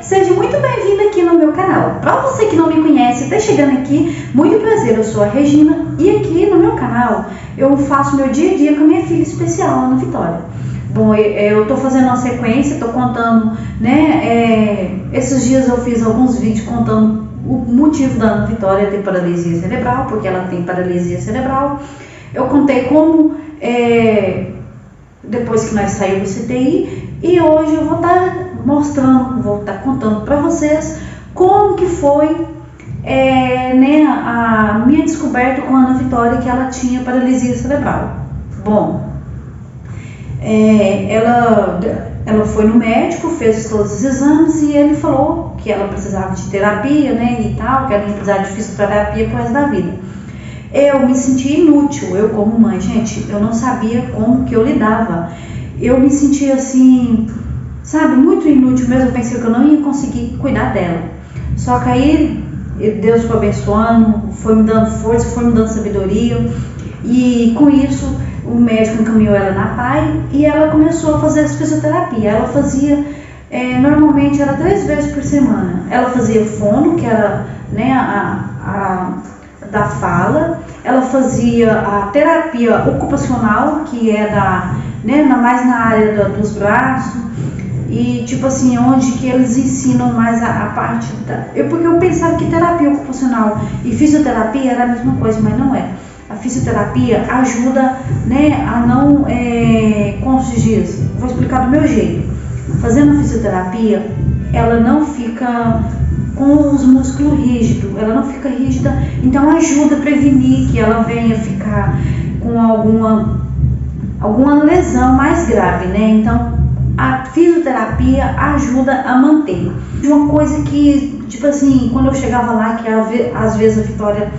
Seja muito bem-vindo aqui no meu canal. Para você que não me conhece, está chegando aqui, muito prazer, eu sou a Regina e aqui no meu canal eu faço meu dia a dia com a minha filha especial, Ana Vitória. Bom, eu estou fazendo uma sequência, estou contando, né, esses dias eu fiz alguns vídeos contando o motivo da Ana Vitória ter paralisia cerebral, porque ela tem paralisia cerebral. Eu contei como, depois que nós saímos do CTI, e hoje eu vou estar mostrando, vou estar contando para vocês como que foi a minha descoberta com a Ana Vitória que ela tinha paralisia cerebral. Bom, ela foi no médico, fez todos os exames e ele falou que ela precisava de terapia, né, e tal, que ela ia precisar de fisioterapia pro resto da vida. Eu me senti inútil, eu como mãe, gente, eu não sabia como que eu lidava. Eu me sentia assim, sabe, muito inútil mesmo. Eu pensei que eu não ia conseguir cuidar dela. Só que aí Deus foi abençoando, foi me dando força, foi me dando sabedoria. E com isso o médico encaminhou ela na PAI e ela começou a fazer fisioterapia. Ela fazia, normalmente era 3 vezes por semana. Ela fazia fono, que era, né, da fala. Ela fazia a terapia ocupacional, que é mais na área dos braços, e tipo assim, onde que eles ensinam mais a parte porque eu pensava que terapia ocupacional e fisioterapia era a mesma coisa, mas não é. A fisioterapia ajuda, né, a não, como se diz, vou explicar do meu jeito. Fazendo fisioterapia, ela não fica com os músculos rígidos, ela não fica rígida, então ajuda a prevenir que ela venha ficar com alguma lesão mais grave, né? Então a fisioterapia ajuda a manter. Uma coisa que, tipo assim, quando eu chegava lá, que às vezes a Vitória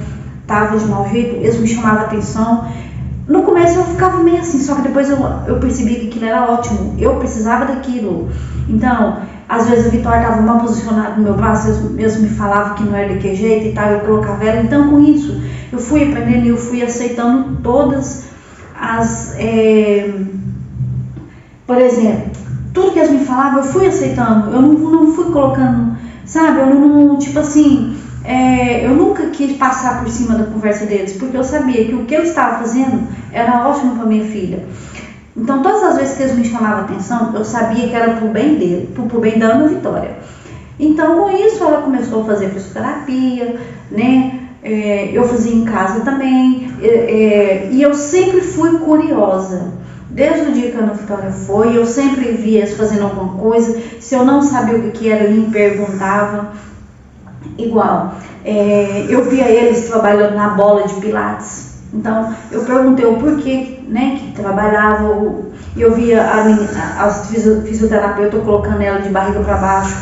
tava de mau jeito, eles me chamavam a atenção. No começo eu ficava meio assim, só que depois eu percebi que aquilo era ótimo, eu precisava daquilo. Então, às vezes a Vitória estava mal posicionada no meu braço, eles me falavam que não era de que jeito e tal, eu colocava ela. Então, com isso, eu fui aprendendo e eu fui aceitando todas as... por exemplo, tudo que eles me falavam, eu fui aceitando, eu não fui colocando, sabe, eu não, tipo assim, eu nunca quis passar por cima da conversa deles, porque eu sabia que o que eles estavam fazendo era ótimo para minha filha. Então, todas as vezes que eles me chamavam a atenção, eu sabia que era pro bem dele, pro bem da Ana Vitória. Então, com isso, ela começou a fazer fisioterapia, né? Eu fazia em casa também, e eu sempre fui curiosa. Desde o dia que a Ana Vitória foi, eu sempre via eles fazendo alguma coisa. Se eu não sabia o que era, eu me perguntava. Igual, eu via eles trabalhando na bola de pilates. Então, eu perguntei o porquê, né, que trabalhava. Eu via as fisioterapeutas colocando ela de barriga para baixo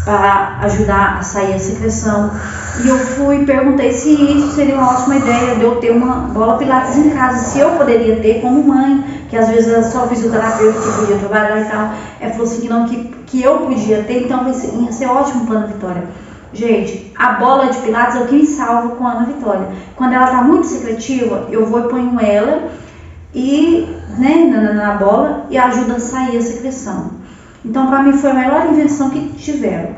para ajudar a sair a secreção. E eu fui e perguntei se isso seria uma ótima ideia de eu ter uma bola pilates em casa, se eu poderia ter como mãe, que às vezes era só fisioterapeuta que podia trabalhar e tal. Ela falou assim que não, que eu podia ter, então ia ser ótimo para a Ana Vitória. Gente, a bola de pilates é o que me salva com a Ana Vitória. Quando ela está muito secretiva, eu vou e ponho ela na bola e ajuda a sair a secreção. Então, para mim, foi a melhor invenção que tiveram.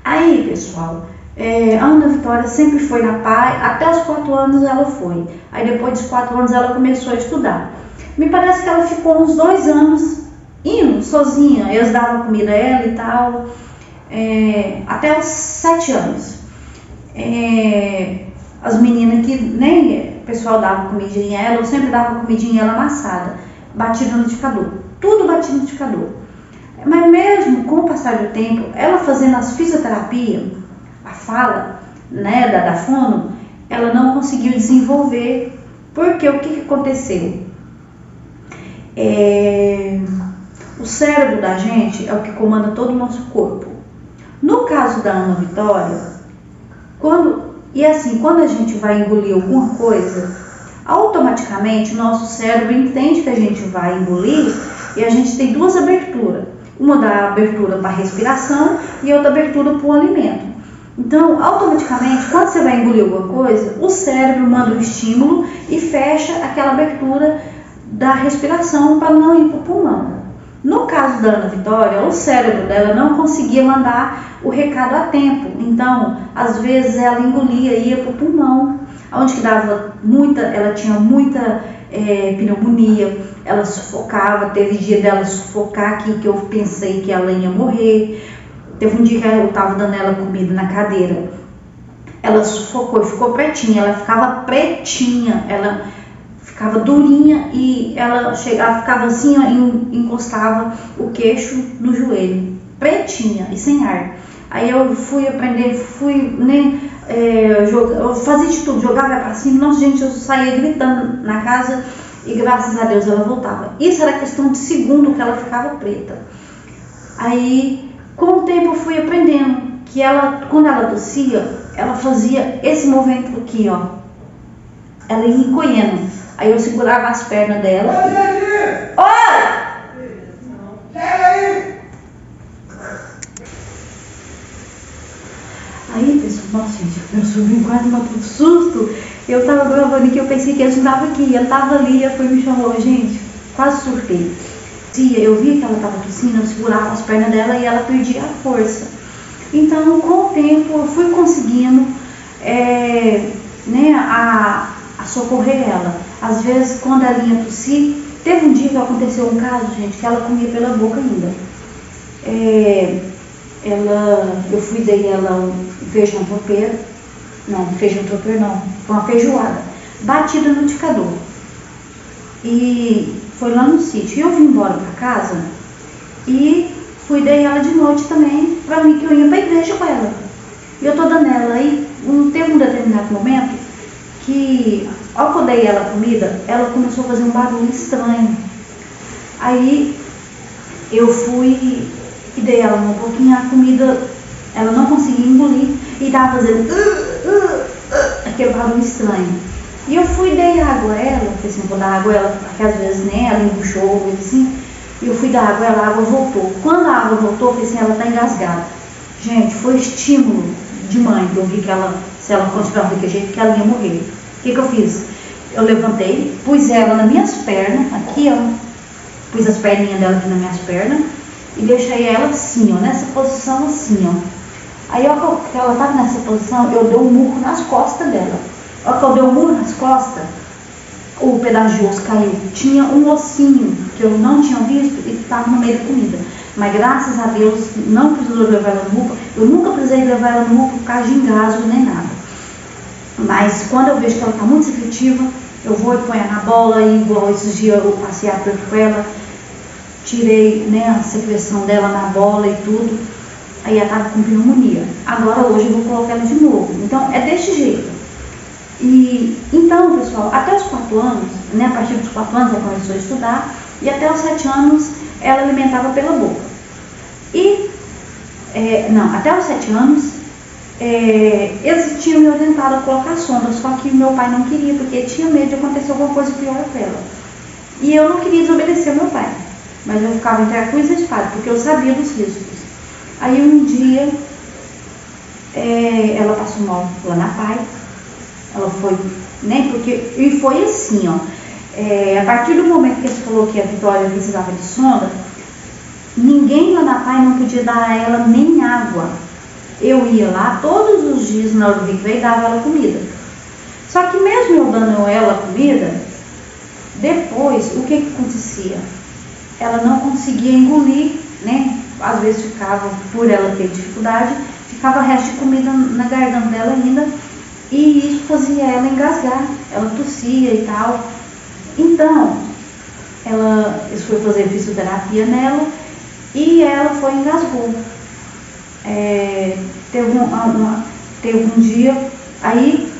Aí, pessoal, a Ana Vitória sempre foi na PAI, até os 4 anos ela foi. Aí, depois dos 4 anos, ela começou a estudar. Me parece que ela ficou uns 2 anos indo sozinha. Eles davam comida a ela e tal. Até os 7 anos. As meninas que nem o pessoal dava comidinha a ela, eu sempre dava comidinha a ela amassada, batida no liquidificador, tudo batido no liquidificador. Mas mesmo com o passar do tempo, ela fazendo as fisioterapia, a fala, né, da fono, ela não conseguiu desenvolver, porque o que aconteceu? O cérebro da gente é o que comanda todo o nosso corpo. No caso da Ana Vitória, quando a gente vai engolir alguma coisa, automaticamente o nosso cérebro entende que a gente vai engolir e a gente tem 2 aberturas. Uma da abertura para a respiração e outra abertura para o alimento. Então, automaticamente, quando você vai engolir alguma coisa, o cérebro manda um estímulo e fecha aquela abertura da respiração para não ir para o pulmão. No caso da Ana Vitória, o cérebro dela não conseguia mandar o recado a tempo, então às vezes ela engolia e ia para o pulmão, onde que dava muita, ela tinha muita pneumonia, ela sufocava, teve dia dela sufocar aqui que eu pensei que ela ia morrer, teve um dia que eu estava dando ela comida na cadeira, ela sufocou e ficou pretinha, ela ficava pretinha, ela ficava durinha e ela chegava, ficava assim, ó, encostava o queixo no joelho, pretinha e sem ar. Aí eu fui aprender, eu fazia de tudo, jogava pra cima, nossa gente, eu saía gritando na casa e graças a Deus ela voltava. Isso era questão de segundo que ela ficava preta. Aí com o tempo eu fui aprendendo que ela, quando ela tossia, ela fazia esse movimento aqui, ó, ela ia encolhendo. Aí eu segurava as pernas dela. Olha! Aí, pessoal, nossa, gente, meu sobrinho quase matou de susto. Eu tava gravando aqui, eu pensei que ele não tava aqui. Ele tava ali, ele foi me chamou, gente, quase surtei. Eu vi que ela tava tossindo, eu segurava as pernas dela e ela perdia a força. Então, com o tempo, eu fui conseguindo a socorrer ela. Às vezes, quando ela ia tossir, teve um dia que aconteceu um caso, gente, que ela comia pela boca ainda. Eu fui dei ela um feijão tropeiro, foi uma feijoada, batida no liquidificador. E foi lá no sítio. E eu vim embora pra casa e fui dei ela de noite também, pra mim que eu ia pra igreja com ela. E eu tô dando ela aí, teve um determinado momento que, ao que eu dei ela comida, ela começou a fazer um barulho estranho. Aí eu fui e dei ela um pouquinho, a comida, ela não conseguia engolir e tava fazendo aquele barulho estranho. E eu fui e dei água a ela, falei assim, vou dar água a ela, porque às vezes, ela embuchou, assim, e eu fui dar água a ela, a água voltou. Quando a água voltou, eu falei assim, ela tá engasgada. Gente, foi estímulo de mãe, que eu vi que ela, se ela continuar daquele jeito, que ela ia morrer. O que eu fiz? Eu levantei, pus ela nas minhas pernas, aqui ó, pus as perninhas dela aqui nas minhas pernas, e deixei ela assim, ó, nessa posição assim, ó. Aí, ó, que ela estava nessa posição, eu dei um murro nas costas dela. Ó, que eu dei um murro nas costas, o pedaço de osso caiu. Tinha um ossinho que eu não tinha visto e estava no meio da comida. Mas graças a Deus, não precisou levar ela no UPA. Eu nunca precisei levar ela no UPA por causa de engasgo nem nada. Mas quando eu vejo que ela está muito secretiva, eu vou e ponho na bola, e igual esses dias eu passei a perto com ela, tirei, a secreção dela na bola e tudo, aí ela estava com pneumonia. Agora hoje eu vou colocar ela de novo. Então é desse jeito. E então, pessoal, até os 4 anos, a partir dos 4 anos ela começou a estudar, e até os 7 anos ela alimentava pela boca. E, até os 7 anos, eles tinham me orientado a colocar sonda, só que meu pai não queria, porque tinha medo de acontecer alguma coisa pior para ela. E eu não queria desobedecer meu pai, mas eu ficava entre a cruz e a espada, porque eu sabia dos riscos. Aí um dia, ela passou mal lá na PAI, ela foi, e foi assim, ó, a partir do momento que você falou que a Vitória precisava de sonda, ninguém lá na PAI não podia dar a ela nem água. Eu ia lá todos os dias na hora do recreio e dava ela comida. Só que mesmo eu dando ela comida, depois, o que acontecia? Ela não conseguia engolir, às vezes ficava, por ela ter dificuldade, ficava resto de comida na garganta dela ainda, e isso fazia ela engasgar, ela tossia e tal. Então, eles foram fazer fisioterapia nela, e ela foi e engasgou. Teve um dia, aí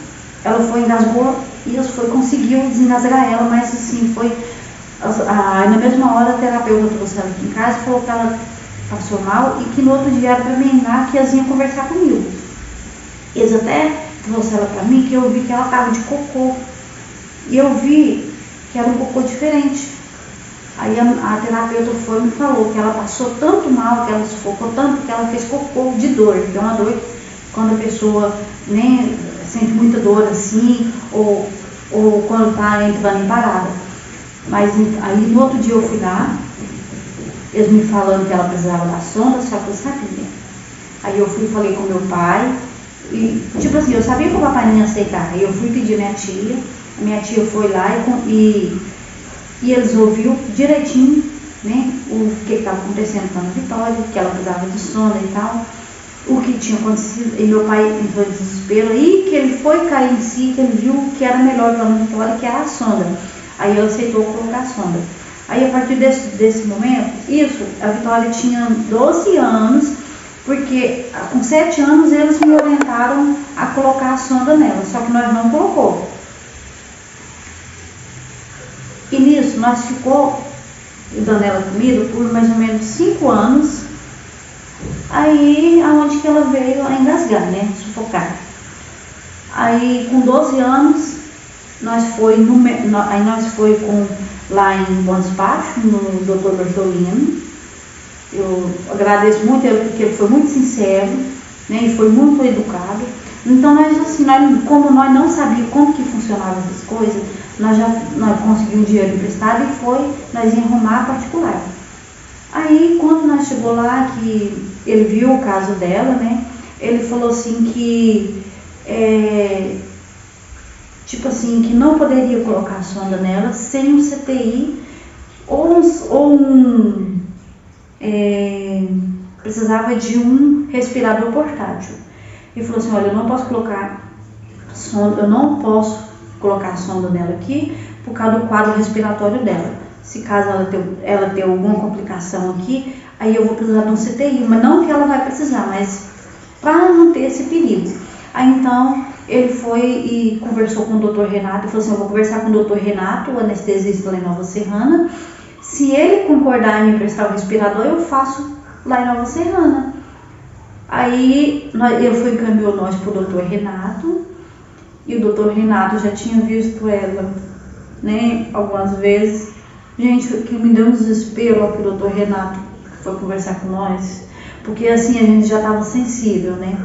ela foi, engasgou, e conseguiu desengasgar ela, mas assim, na mesma hora a terapeuta trouxe ela aqui em casa e falou que ela passou mal e que no outro dia era para mim lá que eles iam conversar comigo. Eles até trouxeram ela para mim, que eu vi que ela estava de cocô, e eu vi que era um cocô diferente. Aí a terapeuta foi e me falou que ela passou tanto mal, que ela sufocou tanto, que ela fez cocô de dor, que é uma dor quando a pessoa sente muita dor assim, ou quando está entrando em parada. Mas aí no outro dia eu fui lá, eles me falando que ela precisava da sonda, só que eu sabia. Aí eu fui e falei com meu pai, e tipo assim, eu sabia que o papai não ia aceitar. Aí eu fui pedir a minha tia foi lá e eles ouviram direitinho, né, o que estava acontecendo com a Ana Vitória, que ela precisava de sonda e tal, o que tinha acontecido, e meu pai entrou em desespero, aí que ele foi cair em si, que ele viu que era melhor para a Ana Vitória, que era a sonda. Aí ele aceitou colocar a sonda. Aí a partir desse momento, a Vitória tinha 12 anos, porque com 7 anos eles me orientaram a colocar a sonda nela, só que nós não colocou. E nisso nós ficou dando ela comida por mais ou menos 5 anos, aí aonde que ela veio a engasgar, né, sufocar. Aí com 12 anos, nós foi lá em Bom Despacho, no Dr. Bertolino. Eu agradeço muito ele, porque ele foi muito sincero, né, e foi muito educado. Então como nós não sabíamos como que funcionavam essas coisas, nós conseguimos dinheiro emprestado e nós íamos arrumar a particular. Aí quando nós chegou lá, que ele viu o caso dela, né, ele falou assim que tipo assim, que não poderia colocar a sonda nela sem um CTI precisava de um respirador portátil. Ele falou assim, olha, eu não posso colocar a sonda nela aqui por causa do quadro respiratório dela. Se caso ela ter alguma complicação aqui, aí eu vou precisar de um CTI, mas não que ela vai precisar, mas para não ter esse perigo. Aí então ele foi e conversou com o Dr. Renato, e falou assim, eu vou conversar com o Dr. Renato, o anestesista lá em Nova Serrana, se ele concordar em me prestar o respirador, eu faço lá em Nova Serrana. Aí ele foi encaminhou nós para o Dr. Renato, e o Dr. Renato já tinha visto ela, né, algumas vezes. Gente, o que me deu um desespero que o Dr. Renato foi conversar com nós, porque assim a gente já estava sensível, né.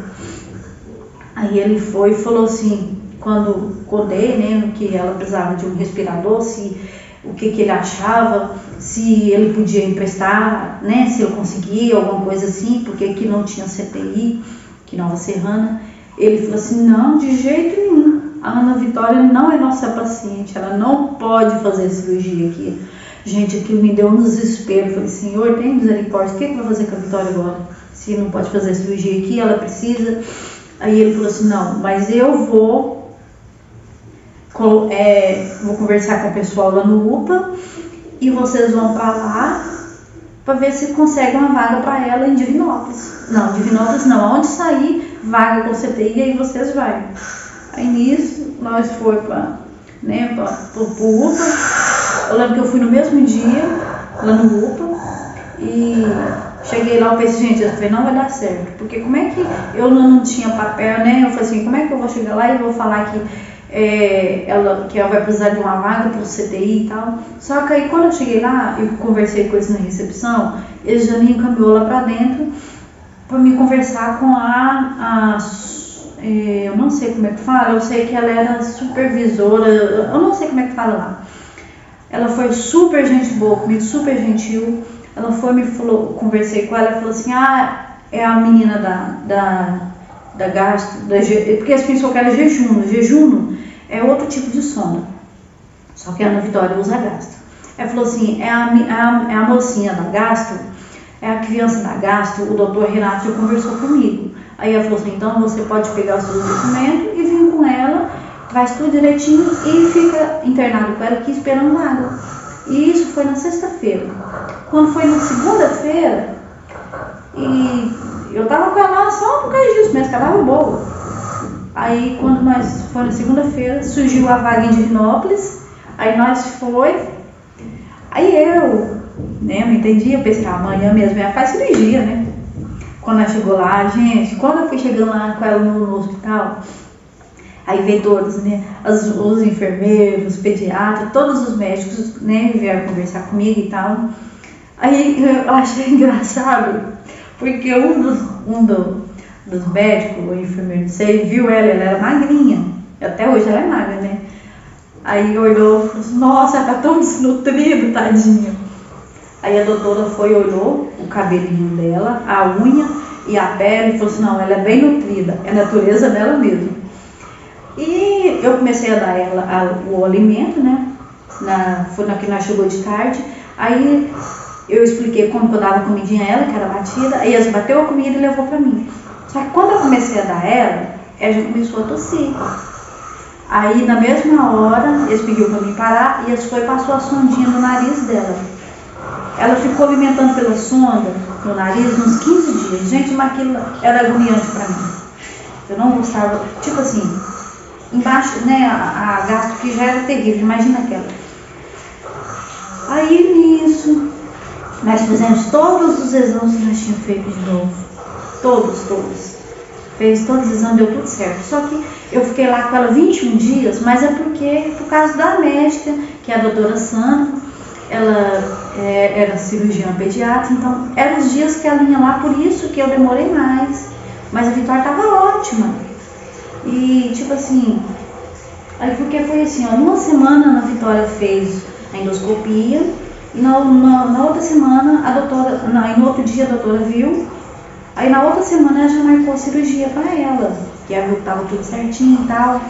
Aí ele foi e falou assim, quando contei, né, que ela precisava de um respirador, o que ele achava, se ele podia emprestar, né, se eu conseguia, alguma coisa assim, porque aqui não tinha CTI, aqui em Nova Serrana. Ele falou assim, não, de jeito nenhum, a Ana Vitória não é nossa paciente, ela não pode fazer cirurgia aqui. Gente, aquilo me deu um desespero. Eu falei, Senhor, tem misericórdia, o que vai fazer com a Vitória agora? Se não pode fazer cirurgia aqui, ela precisa. Aí ele falou assim, não, mas eu vou conversar com o pessoal lá no UPA e vocês vão para lá para ver se consegue uma vaga para ela em Divinópolis. Não, Divinópolis não, onde sair, vaga com CTI, aí vocês vão. Aí nisso, nós fomos para o UPA. Eu lembro que eu fui no mesmo dia, lá no UPA, e cheguei lá, eu pensei, gente, eu falei, não vai dar certo, porque como é que eu não tinha papel, né? Eu falei assim, como é que eu vou chegar lá e vou falar que ela vai precisar de uma vaga para o CTI e tal. Só que aí quando eu cheguei lá, eu conversei com eles na recepção, eles já me encaminhou lá para dentro para me conversar com eu não sei como é que fala, eu sei que ela era supervisora, eu não sei como é que fala lá. Ela foi super gente boa comigo, super gentil. Ela foi, me falou, conversei com ela, falou assim, é a menina da gastro, porque eles pensou que era jejuno. Jejuno é outro tipo de sonda, só que a Ana Vitória usa gastro. Ela falou assim, é a mocinha da gastro, é a criança da gastro, o doutor Renato já conversou comigo. Aí ela falou assim, então você pode pegar os seus documentos e vir com ela, traz tudo direitinho e fica internado com ela aqui esperando vaga. E isso foi na sexta-feira. Quando foi na segunda-feira, e eu tava com ela só por causa disso mesmo, que ela tava boa. Aí quando nós foi na segunda-feira, surgiu a vaga em Divinópolis, aí nós foi, aí eu não entendi, eu pensei, amanhã mesmo ela faz cirurgia, né? Quando ela chegou lá, gente, quando eu fui chegando lá com ela no hospital, aí veio todos, né, os enfermeiros, os pediatras, todos os médicos, né, vieram conversar comigo e tal. Aí eu achei engraçado, porque um dos médicos, o enfermeiro, viu ela era magrinha, até hoje ela é magra, né. Aí olhou e falou assim, nossa, ela tá tão desnutrida, tadinha. Aí a doutora foi, olhou o cabelinho dela, a unha e a pele, e falou assim, não, ela é bem nutrida, é a natureza dela mesmo. E eu comecei a dar ela o alimento, né? Foi na que nós chegou de tarde. Aí eu expliquei como que eu dava comidinha a ela, que era batida. Aí eles bateu a comida e levou pra mim. Só que quando eu comecei a dar ela já começou a tossir. Aí na mesma hora, eles pediram pra mim parar e eles foi e passou a sondinha no nariz dela. Ela ficou alimentando pela sonda no nariz uns 15 dias. Gente, mas aquilo era agoniante pra mim. Eu não gostava, tipo assim, embaixo, né, a gastro que já era terrível, imagina aquela. Aí nisso, nós fizemos todos os exames que nós tínhamos feito de novo. Todos. Fez todos os exames, deu tudo certo. Só que eu fiquei lá com ela 21 dias, mas é por causa da médica, que é a doutora Sandra, ela era cirurgiã pediatra, então eram os dias que ela ia lá, por isso que eu demorei mais. Mas a Vitória estava ótima. E tipo assim, aí porque foi assim, ó, numa semana a Vitória fez a endoscopia, e na outra semana no outro dia a doutora viu, aí na outra semana ela já marcou a cirurgia para ela, que ela viu que estava tudo certinho e tal,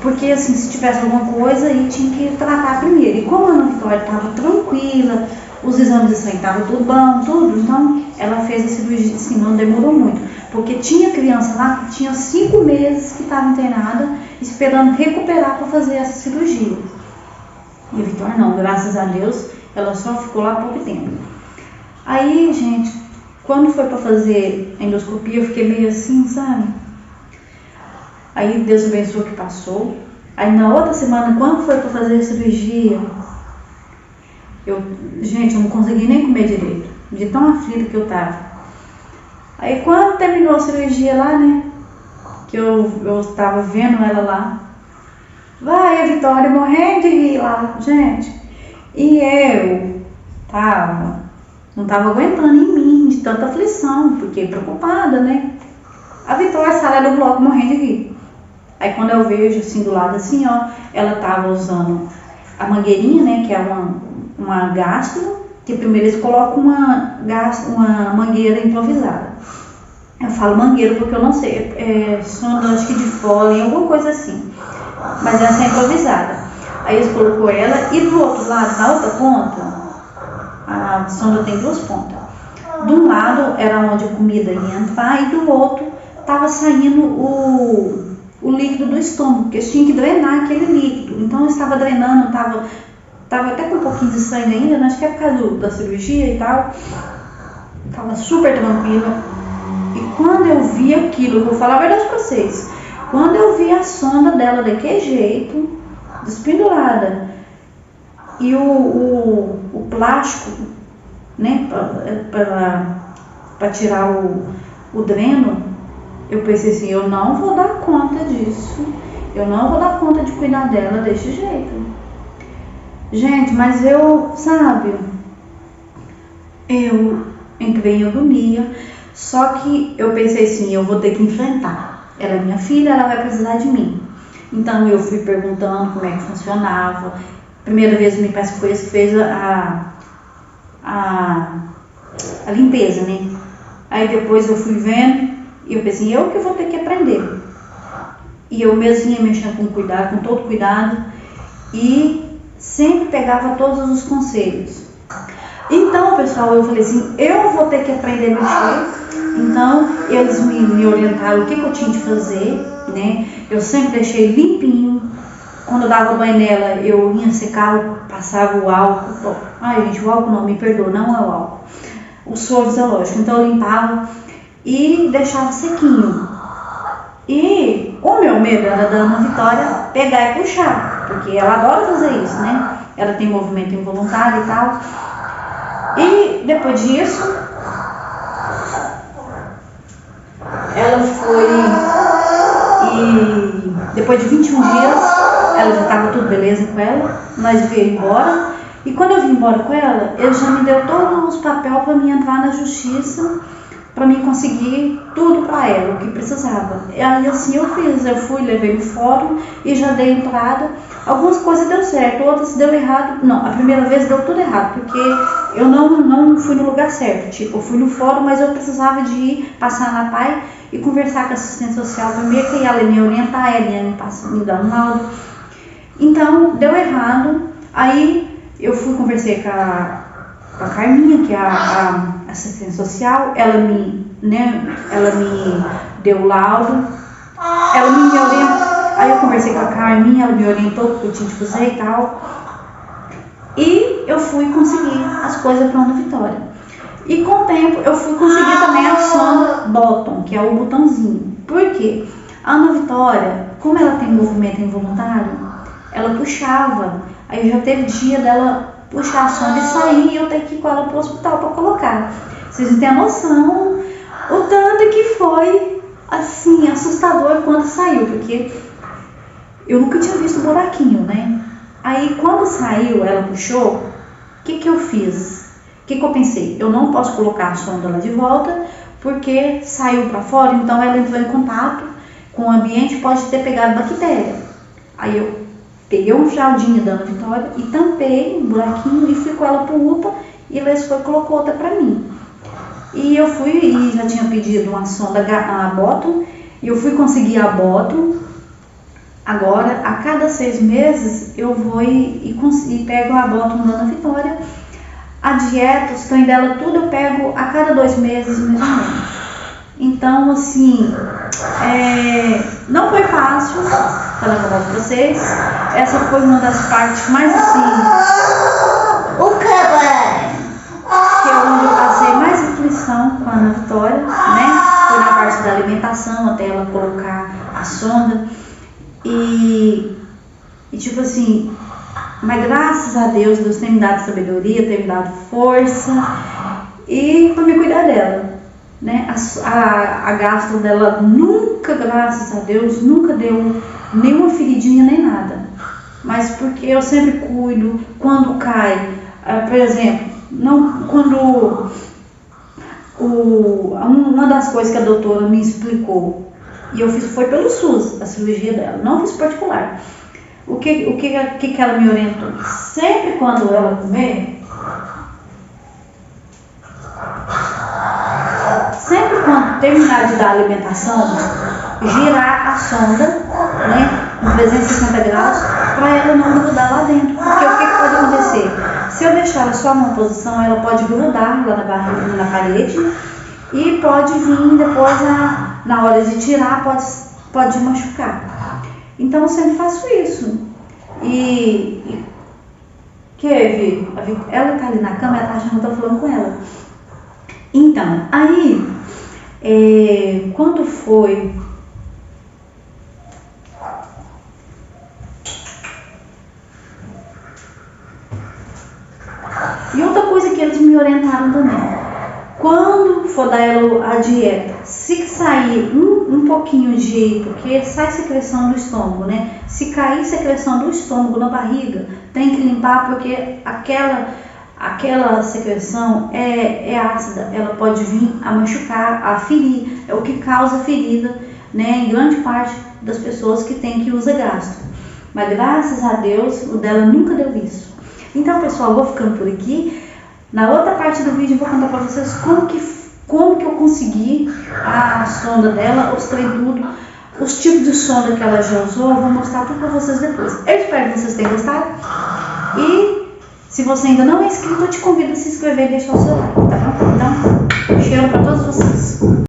porque assim, se tivesse alguma coisa aí tinha que tratar primeiro. E como a Ana Vitória estava tranquila, os exames de sangue estavam tudo bom, tudo, então ela fez a cirurgia, assim, não demorou muito, porque tinha criança lá que tinha 5 meses que estava internada, esperando recuperar para fazer essa cirurgia. E a Vitória não, graças a Deus, ela só ficou lá pouco tempo. Aí, gente, quando foi para fazer a endoscopia, eu fiquei meio assim, sabe? Aí Deus abençoou que passou. Aí na outra semana, quando foi para fazer a cirurgia, gente, eu não consegui nem comer direito, de tão aflita que eu tava. Aí quando terminou a cirurgia lá, né, que eu tava vendo ela lá, vai a Vitória morrendo de rir lá, gente. E eu não tava aguentando em mim, de tanta aflição, fiquei preocupada, né. A Vitória saiu do bloco morrendo de rir. Aí quando eu vejo assim do lado assim, ó, ela tava usando a mangueirinha, né, que é uma gastro, que primeiro eles colocam uma mangueira improvisada. Eu falo mangueira porque eu não sei, sonda acho que de pólen, alguma coisa assim, mas essa é improvisada. Aí eles colocou ela e do outro lado, na outra ponta, a sonda tem 2 pontas. De um lado era onde a comida ia entrar e do outro estava saindo o líquido do estômago, porque eles tinham que drenar aquele líquido. Então eu estava drenando, estava até com um pouquinho de sangue ainda, né? Acho que é por causa da cirurgia e tal. Estava super tranquila. E quando eu vi aquilo, eu vou falar a verdade pra vocês, quando eu vi a sonda dela daquele jeito, despendurada, e o plástico, né, para tirar o dreno, eu pensei assim, eu não vou dar conta disso, eu não vou dar conta de cuidar dela desse jeito. Gente, mas eu entrei em agonia, só que eu pensei assim, eu vou ter que enfrentar. Ela é minha filha, ela vai precisar de mim. Então eu fui perguntando como é que funcionava. Primeira vez me parece que foi esse que fez a limpeza, né? Aí depois eu fui vendo e eu pensei, eu que vou ter que aprender. E eu mesmo ia mexendo com cuidado, com todo cuidado, e sempre pegava todos os conselhos. Então, pessoal, eu falei assim, eu vou ter que aprender a mexer. Então, eles me orientaram o que eu tinha de fazer, né? Eu sempre deixei limpinho. Quando eu dava banho nela, eu ia secar, passava o álcool. Ai, gente, o álcool não, me perdoa, não é o álcool. O soro fisiológico. Então, eu limpava e deixava sequinho. E o meu medo era da Ana Vitória pegar e puxar, porque ela adora fazer isso, né? Ela tem movimento involuntário e tal. E depois disso, ela foi, e depois de 21 dias, ela já estava tudo beleza com ela, nós veio embora. E quando eu vim embora com ela, ele já me deu todos os papéis para mim entrar na justiça, para mim conseguir tudo para ela, o que precisava. E aí assim eu fiz, eu fui, levei no fórum e já dei entrada. Algumas coisas deu certo, outras deu errado. Não, a primeira vez deu tudo errado, porque eu não fui no lugar certo. Tipo, eu fui no fórum, mas eu precisava de ir, passar na PAI e conversar com a assistente social primeiro, que ela ia me orientar, ela ia me dar um laudo. Então, deu errado. Aí eu fui, conversei com a Carminha, que é a assistente social, ela me deu o laudo, ela me orientou. Aí eu conversei com a Carminha, ela me orientou o que eu tinha que fazer e tal. E eu fui conseguir as coisas para a Ana Vitória. E com o tempo eu fui conseguir também a sonda bottom, que é o botãozinho. Por quê? A Ana Vitória, como ela tem movimento involuntário, ela puxava. Aí já teve dia dela puxar a sonda e sair e eu ter que ir com ela para o hospital para colocar. Vocês não têm a noção o tanto que foi assim, assustador quando saiu, porque eu nunca tinha visto o buraquinho, né? Aí quando saiu, ela puxou, o que eu fiz? O que eu pensei? Eu não posso colocar a sonda lá de volta, porque saiu para fora, então ela entrou em contato com o ambiente, pode ter pegado bactéria. Aí eu peguei um fraldinho da Ana Vitória e tampei um buraquinho e fui com ela pro UPA e ela foi colocou outra para mim. E eu fui e já tinha pedido uma sonda a bottom e eu fui conseguir a bottom. Agora, a cada 6 meses, eu vou e pego a bottom da Ana Vitória. A dieta, os trem dela, tudo eu pego a cada 2 meses, mais ou menos. Então, assim, não foi fácil, falando para vocês. Essa foi uma das partes mais, assim, o que é onde eu passei mais aflição com a Ana Vitória, né? Foi na parte da alimentação, até ela colocar a sonda. E tipo assim, mas graças a Deus, Deus tem me dado sabedoria, tem me dado força e para me cuidar dela, né? A gastro dela nunca, graças a Deus, nunca deu nenhuma feridinha nem nada, mas porque eu sempre cuido. Quando cai, por exemplo, quando uma das coisas que a doutora me explicou, e eu fiz foi pelo SUS, a cirurgia dela, não fiz particular. O que ela me orientou? Sempre quando ela comer, sempre quando terminar de dar a alimentação, girar a sonda, né, em 360 graus, para ela não grudar lá dentro. Porque o que pode acontecer? Se eu deixar ela só numa posição, ela pode grudar lá na parede e pode vir depois, na hora de tirar, pode machucar. Então eu sempre faço isso. Ela tá ali na cama, ela tá achando que eu tô falando com ela. Então, aí, quando foi... E outra coisa que eles me orientaram também. Quando for dar ela a dieta, se sair um pouquinho porque sai secreção do estômago, né? Se cair secreção do estômago na barriga, tem que limpar, porque aquela secreção é ácida, ela pode vir a machucar, a ferir, é o que causa ferida, né? Em grande parte das pessoas que tem que usar gastro. Mas graças a Deus, o dela nunca deu isso. Então, pessoal, eu vou ficando por aqui. Na outra parte do vídeo eu vou contar para vocês como que eu consegui a sonda dela, os tudo, os tipos de sonda que ela já usou. Eu vou mostrar tudo para vocês depois. Eu espero que vocês tenham gostado. E se você ainda não é inscrito, eu te convido a se inscrever e deixar o seu like, tá bom? Então, cheiro para todos vocês.